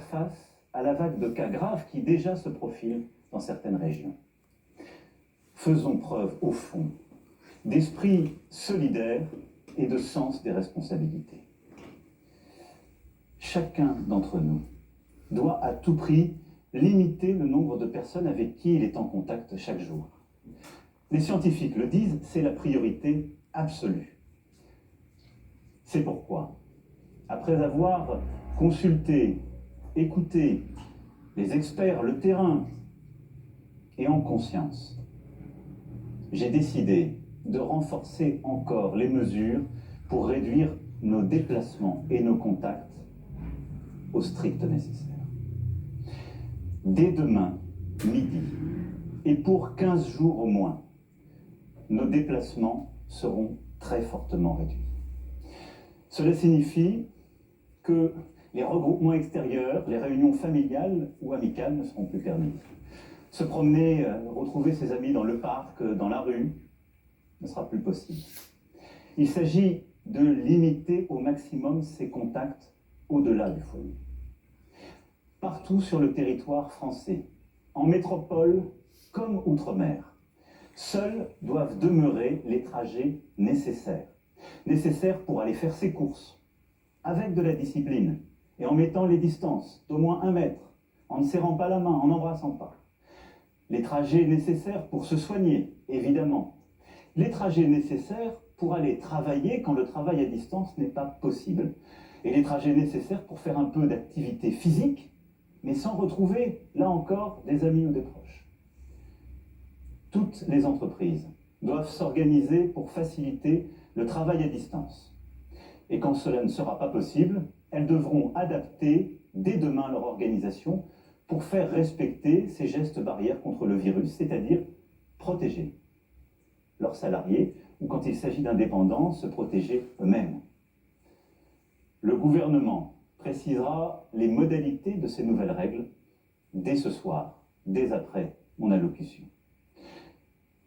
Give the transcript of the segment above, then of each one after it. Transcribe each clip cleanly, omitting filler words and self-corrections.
face à la vague de cas graves qui déjà se profile dans certaines régions. Faisons preuve, au fond, d'esprit solidaire et de sens des responsabilités. Chacun d'entre nous doit à tout prix limiter le nombre de personnes avec qui il est en contact chaque jour. Les scientifiques le disent, c'est la priorité absolue. C'est pourquoi, après avoir consulté, écouté les experts, le terrain, et en conscience, j'ai décidé de renforcer encore les mesures pour réduire nos déplacements et nos contacts au strict nécessaire. Dès demain, midi, et pour 15 jours au moins, nos déplacements seront très fortement réduits. Cela signifie que les regroupements extérieurs, les réunions familiales ou amicales ne seront plus permises. Se promener, retrouver ses amis dans le parc, dans la rue, ne sera plus possible. Il s'agit de limiter au maximum ces contacts au-delà du foyer. Partout sur le territoire français, en métropole comme outre-mer, seuls doivent demeurer les trajets nécessaires. Nécessaires pour aller faire ses courses, avec de la discipline, et en mettant les distances d'au moins 1 mètre, en ne serrant pas la main, en n'embrassant pas. Les trajets nécessaires pour se soigner, évidemment. Les trajets nécessaires pour aller travailler quand le travail à distance n'est pas possible. Et les trajets nécessaires pour faire un peu d'activité physique, mais sans retrouver, là encore, des amis ou des proches. Toutes les entreprises doivent s'organiser pour faciliter le travail à distance. Et quand cela ne sera pas possible, elles devront adapter dès demain leur organisation pour faire respecter ces gestes barrières contre le virus, c'est-à-dire protéger leurs salariés ou, quand il s'agit d'indépendants, se protéger eux-mêmes. Le gouvernement précisera les modalités de ces nouvelles règles dès ce soir, dès après mon allocution.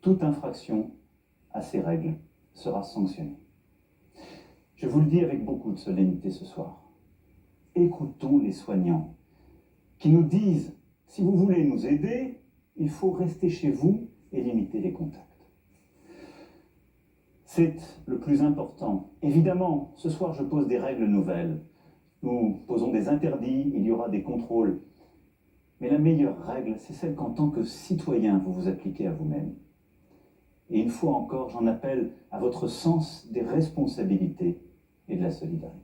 Toute infraction à ces règles sera sanctionnée. Je vous le dis avec beaucoup de solennité ce soir. Écoutons les soignants qui nous disent, si vous voulez nous aider, il faut rester chez vous et limiter les contacts. C'est le plus important. Évidemment, ce soir, je pose des règles nouvelles. Nous posons des interdits, il y aura des contrôles. Mais la meilleure règle, c'est celle qu'en tant que citoyen, vous vous appliquez à vous-même. Et une fois encore, j'en appelle à votre sens des responsabilités et de la solidarité.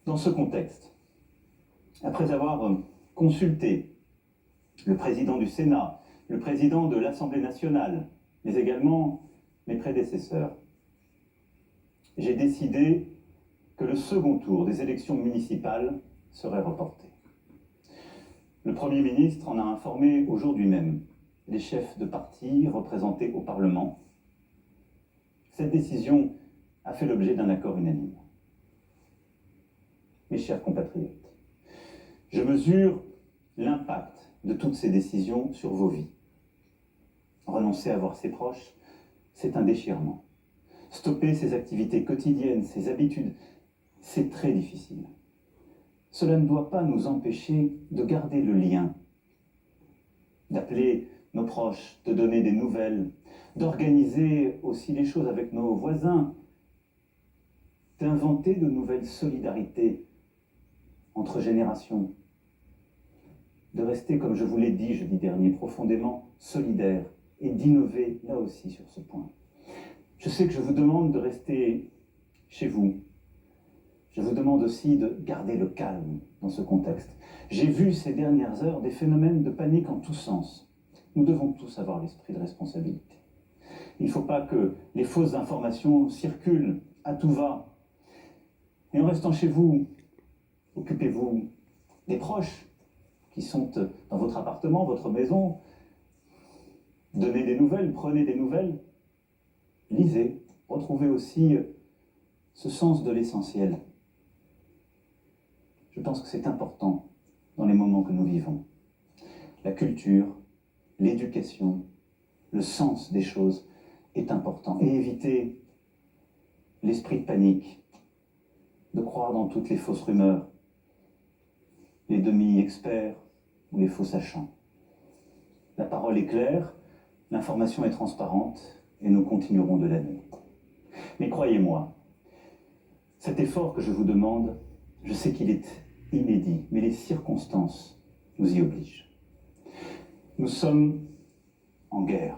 Dans ce contexte, après avoir consulté le président du Sénat, le président de l'Assemblée nationale, mais également mes prédécesseurs, j'ai décidé que le second tour des élections municipales serait reporté. Le Premier ministre en a informé aujourd'hui même les chefs de parti représentés au Parlement. Cette décision a fait l'objet d'un accord unanime. Mes chers compatriotes, je mesure l'impact de toutes ces décisions sur vos vies. Renoncer à voir ses proches, c'est un déchirement. Stopper ses activités quotidiennes, ses habitudes, c'est très difficile. Cela ne doit pas nous empêcher de garder le lien, d'appeler nos proches, de donner des nouvelles, d'organiser aussi les choses avec nos voisins, d'inventer de nouvelles solidarités entre générations, de rester, comme je vous l'ai dit jeudi dernier, profondément solidaires et d'innover là aussi sur ce point. Je sais que je vous demande de rester chez vous. Je vous demande aussi de garder le calme dans ce contexte. J'ai vu ces dernières heures des phénomènes de panique en tous sens. Nous devons tous avoir l'esprit de responsabilité. Il ne faut pas que les fausses informations circulent à tout va. Et en restant chez vous, occupez-vous des proches qui sont dans votre appartement, votre maison. Donnez des nouvelles, prenez des nouvelles. Lisez, retrouvez aussi ce sens de l'essentiel. Je pense que c'est important dans les moments que nous vivons. La culture, l'éducation, le sens des choses est important. Et éviter l'esprit de panique, de croire dans toutes les fausses rumeurs. les demi-experts ou les faux sachants. La parole est claire, l'information est transparente et nous continuerons de l'année. Mais croyez-moi, cet effort que je vous demande, je sais qu'il est inédit, mais les circonstances nous y obligent. Nous sommes en guerre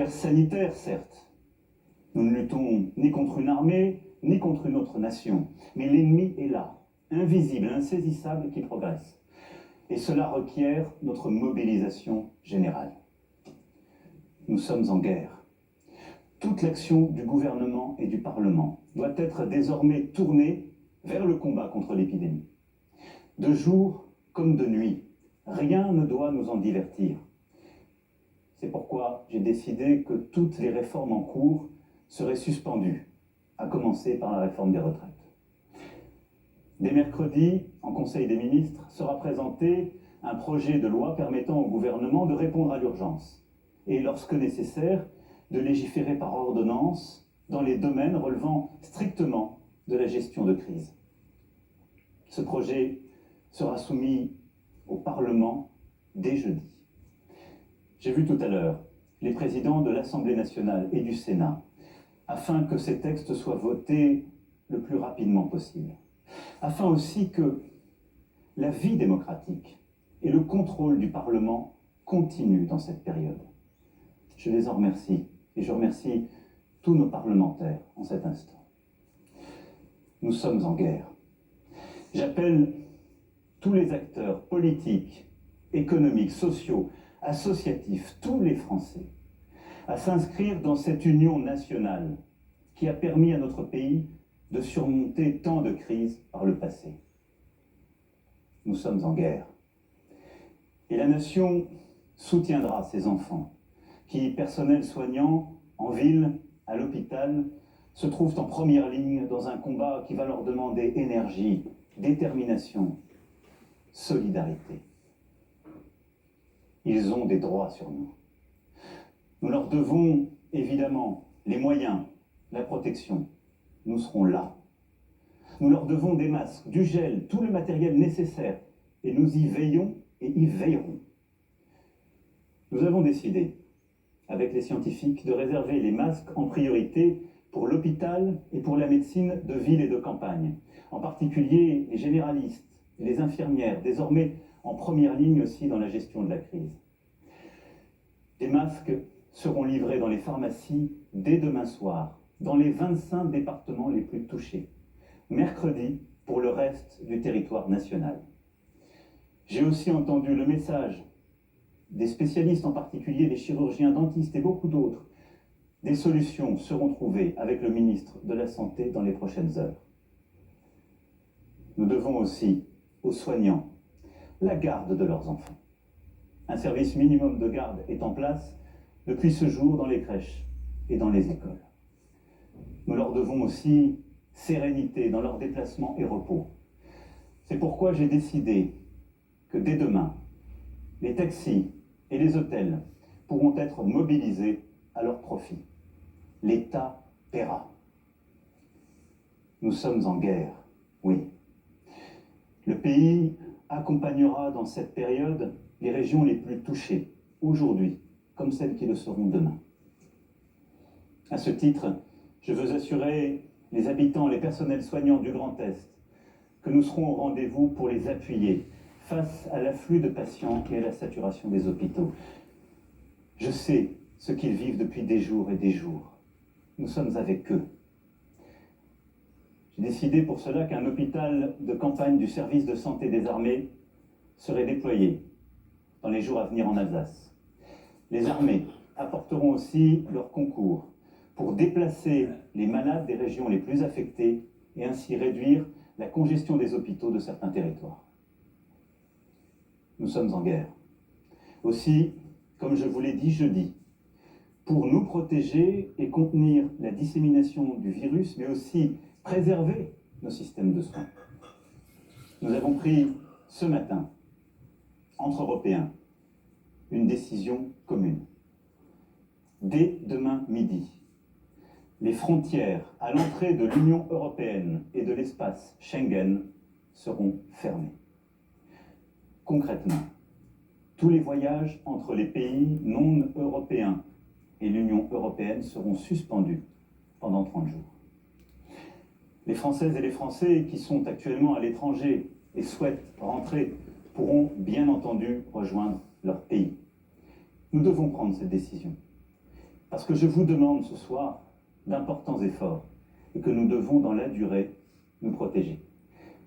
sanitaire certes. Nous ne luttons ni contre une armée, ni contre une autre nation, mais l'ennemi est là, invisible, insaisissable, qui progresse. Et cela requiert notre mobilisation générale. Nous sommes en guerre. Toute l'action du gouvernement et du Parlement doit être désormais tournée vers le combat contre l'épidémie. De jour comme de nuit, rien ne doit nous en divertir. C'est pourquoi j'ai décidé que toutes les réformes en cours seraient suspendues, à commencer par la réforme des retraites. Dès mercredi, en Conseil des ministres, sera présenté un projet de loi permettant au gouvernement de répondre à l'urgence et, lorsque nécessaire, de légiférer par ordonnance dans les domaines relevant strictement de la gestion de crise. Ce projet sera soumis au Parlement dès jeudi. J'ai vu tout à l'heure les présidents de l'Assemblée nationale et du Sénat afin que ces textes soient votés le plus rapidement possible, afin aussi que la vie démocratique et le contrôle du Parlement continuent dans cette période. Je les en remercie et je remercie tous nos parlementaires en cet instant. Nous sommes en guerre. J'appelle tous les acteurs politiques, économiques, sociaux, associatifs, tous les Français, à s'inscrire dans cette union nationale qui a permis à notre pays de surmonter tant de crises par le passé. Nous sommes en guerre. Et la nation soutiendra ses enfants qui, personnel soignant, en ville, à l'hôpital, se trouvent en première ligne dans un combat qui va leur demander énergie, détermination, solidarité. Ils ont des droits sur nous. Nous leur devons évidemment les moyens, la protection. Nous serons là. Nous leur devons des masques, du gel, tout le matériel nécessaire. Et nous y veillons et y veillerons. Nous avons décidé, avec les scientifiques, de réserver les masques en priorité pour l'hôpital et pour la médecine de ville et de campagne. En particulier les généralistes et les infirmières, désormais en première ligne aussi dans la gestion de la crise. Des masques seront livrés dans les pharmacies dès demain soir, dans les 25 départements les plus touchés. Mercredi, pour le reste du territoire national. J'ai aussi entendu le message des spécialistes, en particulier des chirurgiens dentistes et beaucoup d'autres. Des solutions seront trouvées avec le ministre de la Santé dans les prochaines heures. Nous devons aussi aux soignants la garde de leurs enfants. Un service minimum de garde est en place depuis ce jour dans les crèches et dans les écoles. Nous leur devons aussi sérénité dans leurs déplacements et repos. C'est pourquoi j'ai décidé que dès demain, les taxis et les hôtels pourront être mobilisés à leur profit. L'État paiera. Nous sommes en guerre, oui. Le pays accompagnera dans cette période les régions les plus touchées, aujourd'hui, comme celles qui le seront demain. À ce titre, je veux assurer les habitants, les personnels soignants du Grand Est, que nous serons au rendez-vous pour les appuyer face à l'afflux de patients et à la saturation des hôpitaux. Je sais ce qu'ils vivent depuis des jours et des jours. Nous sommes avec eux. J'ai décidé pour cela qu'un hôpital de campagne du service de santé des armées serait déployé dans les jours à venir en Alsace. Les armées apporteront aussi leur concours pour déplacer les malades des régions les plus affectées et ainsi réduire la congestion des hôpitaux de certains territoires. Nous sommes en guerre. Aussi, comme je vous l'ai dit jeudi, pour nous protéger et contenir la dissémination du virus, mais aussi préserver nos systèmes de soins. Nous avons pris ce matin, entre Européens, une décision commune. Dès demain midi, les frontières à l'entrée de l'Union européenne et de l'espace Schengen seront fermées. Concrètement, tous les voyages entre les pays non européens et l'Union européenne seront suspendus pendant 30 jours. Les Françaises et les Français qui sont actuellement à l'étranger et souhaitent rentrer pourront bien entendu rejoindre leur pays. Nous devons prendre cette décision parce que je vous demande ce soir d'importants efforts et que nous devons dans la durée nous protéger.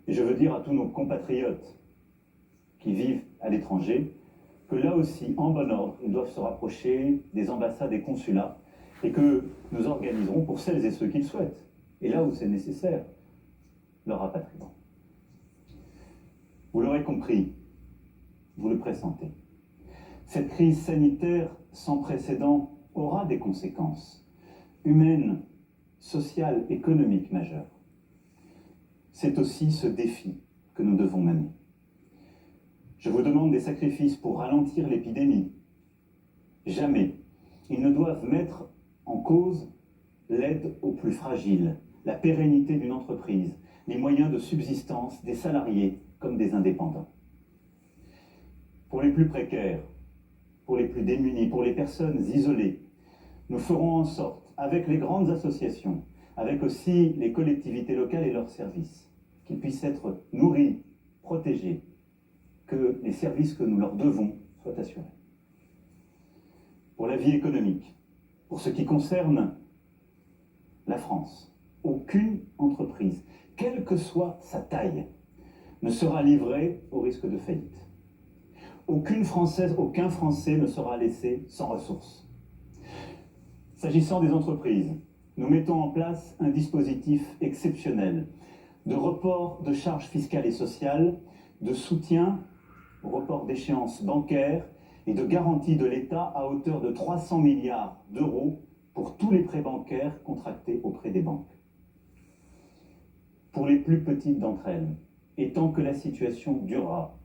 Et je veux dire à tous nos compatriotes qui vivent à l'étranger que là aussi, en bon ordre, ils doivent se rapprocher des ambassades et consulats et que nous organiserons pour celles et ceux qui le souhaitent, et là où c'est nécessaire, leur rapatriement. Vous l'aurez compris, vous le pressentez. Cette crise sanitaire sans précédent aura des conséquences humaines, sociales, économiques majeures. C'est aussi ce défi que nous devons mener. Je vous demande des sacrifices pour ralentir l'épidémie. Jamais ils ne doivent mettre en cause l'aide aux plus fragiles, la pérennité d'une entreprise, les moyens de subsistance des salariés comme des indépendants. Pour les plus précaires, pour les plus démunis, pour les personnes isolées, nous ferons en sorte, avec les grandes associations, avec aussi les collectivités locales et leurs services, qu'ils puissent être nourris, protégés, que les services que nous leur devons soient assurés. Pour la vie économique, pour ce qui concerne la France, aucune entreprise, quelle que soit sa taille, ne sera livrée au risque de faillite. Aucune Française, aucun Français ne sera laissé sans ressources. S'agissant des entreprises, nous mettons en place un dispositif exceptionnel de report de charges fiscales et sociales, de soutien au report d'échéances bancaires et de garantie de l'État à hauteur de 300 milliards d'euros pour tous les prêts bancaires contractés auprès des banques. Pour les plus petites d'entre elles, et tant que la situation durera,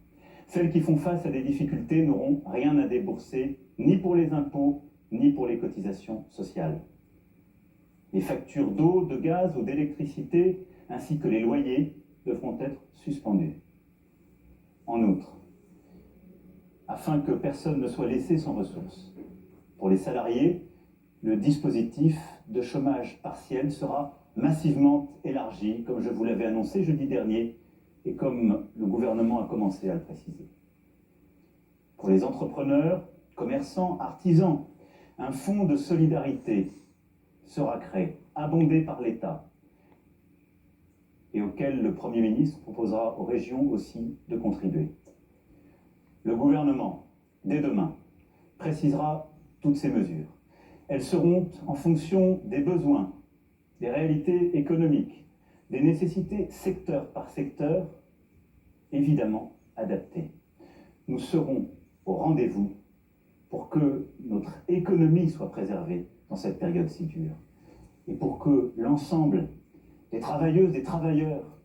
celles qui font face à des difficultés n'auront rien à débourser, ni pour les impôts, ni pour les cotisations sociales. Les factures d'eau, de gaz ou d'électricité, ainsi que les loyers, devront être suspendues. En outre, afin que personne ne soit laissé sans ressources, pour les salariés, le dispositif de chômage partiel sera massivement élargi, comme je vous l'avais annoncé jeudi dernier, et comme le gouvernement a commencé à le préciser. Pour les entrepreneurs, commerçants, artisans, un fonds de solidarité sera créé, abondé par l'État, et auquel le Premier ministre proposera aux régions aussi de contribuer. Le gouvernement, dès demain, précisera toutes ces mesures. Elles seront en fonction des besoins, des réalités économiques, des nécessités secteur par secteur, évidemment adaptées. Nous serons au rendez-vous pour que notre économie soit préservée dans cette période si dure et pour que l'ensemble des travailleuses, des travailleurs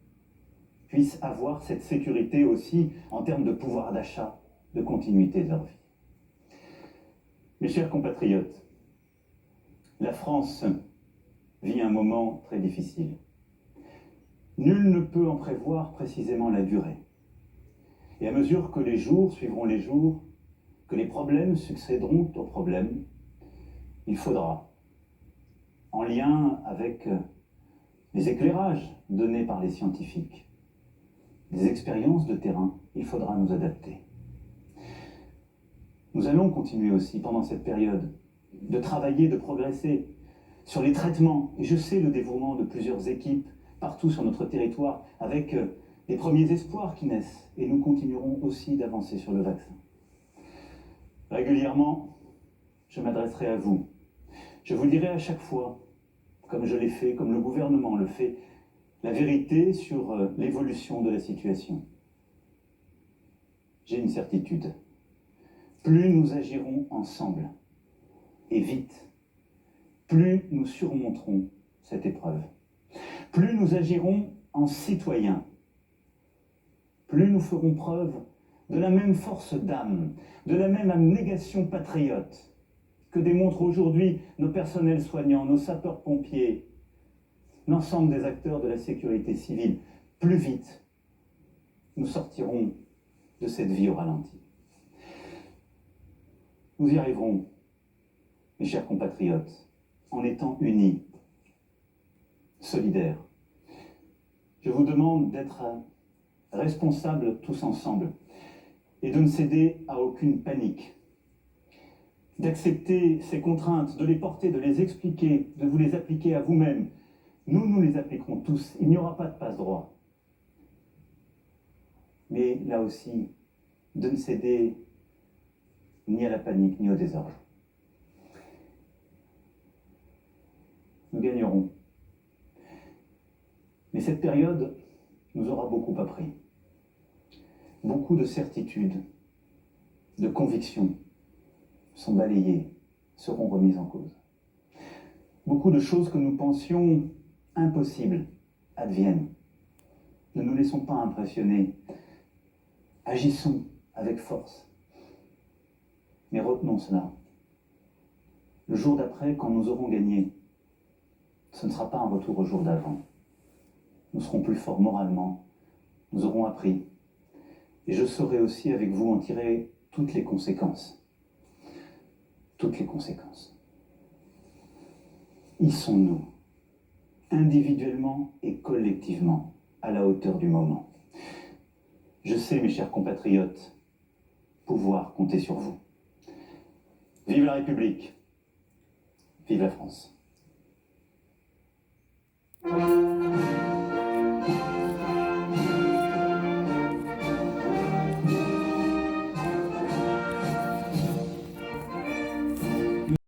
puissent avoir cette sécurité aussi en termes de pouvoir d'achat, de continuité de leur vie. Mes chers compatriotes, la France vit un moment très difficile. Nul ne peut en prévoir précisément la durée. Et à mesure que les jours suivront les jours, que les problèmes succéderont aux problèmes, il faudra, en lien avec les éclairages donnés par les scientifiques, des expériences de terrain, il faudra nous adapter. Nous allons continuer aussi pendant cette période de travailler, de progresser sur les traitements. Et je sais le dévouement de plusieurs équipes partout sur notre territoire avec les premiers espoirs qui naissent. Et nous continuerons aussi d'avancer sur le vaccin. Régulièrement, je m'adresserai à vous. Je vous dirai à chaque fois, comme je l'ai fait, comme le gouvernement le fait, la vérité sur l'évolution de la situation. J'ai une certitude. Plus nous agirons ensemble, et vite, plus nous surmonterons cette épreuve. Plus nous agirons en citoyens, plus nous ferons preuve de la même force d'âme, de la même abnégation patriote que démontrent aujourd'hui nos personnels soignants, nos sapeurs-pompiers, l'ensemble des acteurs de la sécurité civile. Plus vite, nous sortirons de cette vie au ralenti. Nous y arriverons, mes chers compatriotes, en étant unis, solidaires. Je vous demande d'être responsables tous ensemble et de ne céder à aucune panique, d'accepter ces contraintes, de les porter, de les expliquer, de vous les appliquer à vous-même. Nous les appliquerons tous. Il n'y aura pas de passe-droit. Mais là aussi, de ne céder ni à la panique, ni au désordre. Nous gagnerons. Mais cette période nous aura beaucoup appris. Beaucoup de certitudes, de convictions sont balayées, seront remises en cause. Beaucoup de choses que nous pensions impossibles adviennent. Ne nous laissons pas impressionner. Agissons avec force. Mais retenons cela. Le jour d'après, quand nous aurons gagné, ce ne sera pas un retour au jour d'avant. Nous serons plus forts moralement, nous aurons appris. Et je saurai aussi avec vous en tirer toutes les conséquences. Toutes les conséquences. Y sommes-nous, individuellement et collectivement, à la hauteur du moment? Je sais, mes chers compatriotes, pouvoir compter sur vous. Vive la République, vive la France.